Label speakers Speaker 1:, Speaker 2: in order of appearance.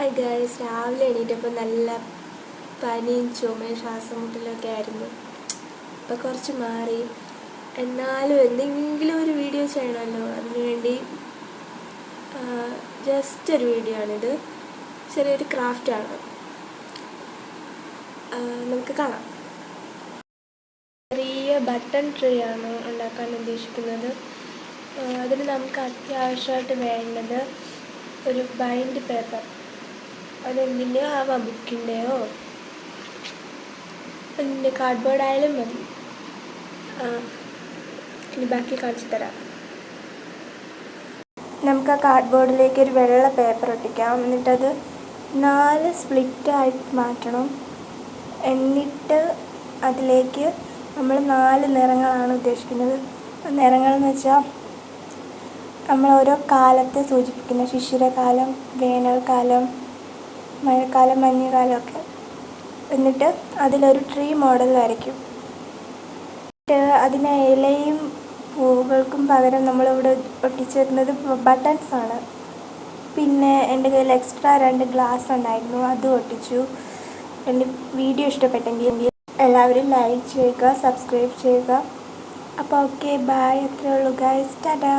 Speaker 1: Hi guys, രാവിലെ എണീറ്റപ്പോൾ നല്ല പനിയും ചുമയും ശ്വാസം മുട്ടലൊക്കെ ആയിരുന്നു. ഇപ്പോൾ കുറച്ച് മാറി. എന്നാലും എന്തെങ്കിലും ഒരു വീഡിയോ ചെയ്യണമല്ലോ, അതിനുവേണ്ടി ജസ്റ്റ് ഒരു വീഡിയോ ആണിത്. ചെറിയൊരു ക്രാഫ്റ്റാണ്, നമുക്ക് കാണാം. ചെറിയ ബട്ടൺ ട്രീ ആണ് ഉണ്ടാക്കാൻ ഉദ്ദേശിക്കുന്നത്. അതിന് നമുക്ക് അത്യാവശ്യമായിട്ട് വേണ്ടത് ഒരു ബൈൻഡ് പേപ്പർ. അതെന്തിൻ്റെയോ ആവാം, ബുക്കിൻ്റെയോ അതിൻ്റെ കാർഡ്ബോർഡ് ആയാലും മതി. ഇനി ബാക്കി കാണിച്ചു തരാം. നമുക്ക് ആ കാർഡ്ബോർഡിലേക്ക് ഒരു വെള്ള പേപ്പർ ഒട്ടിക്കാം. എന്നിട്ടത് 4 സ്പ്ലിറ്റായിട്ട് മാറ്റണം. എന്നിട്ട് അതിലേക്ക് നമ്മൾ 4 നിറങ്ങളാണ് ഉദ്ദേശിക്കുന്നത്. നിറങ്ങളെന്ന് വെച്ചാൽ നമ്മൾ ഓരോ കാലത്തെ സൂചിപ്പിക്കുന്ന ശിശിരകാലം, വേനൽക്കാലം, മഴക്കാലം, മഞ്ഞുകാലമൊക്കെ. എന്നിട്ട് അതിലൊരു ട്രീ മോഡൽ വരയ്ക്കും. അതിന് ഇലയും പൂവുകൾക്കും പകരം നമ്മളിവിടെ ഒട്ടിച്ചു വെക്കുന്നത് ബട്ടൺസാണ്. പിന്നെ എൻ്റെ കയ്യിൽ എക്സ്ട്രാ 2 ഗ്ലാസ് ഉണ്ടായിരുന്നു, അതും ഒട്ടിച്ചു. എൻ്റെ വീഡിയോ ഇഷ്ടപ്പെട്ടെങ്കിൽ എല്ലാവരും ലൈക്ക് ചെയ്യുക, സബ്സ്ക്രൈബ് ചെയ്യുക. അപ്പോൾ ഓക്കെ, ബൈ. അത്രയേ ഉള്ളൂ ഗൈസ്. ടാറ്റാ.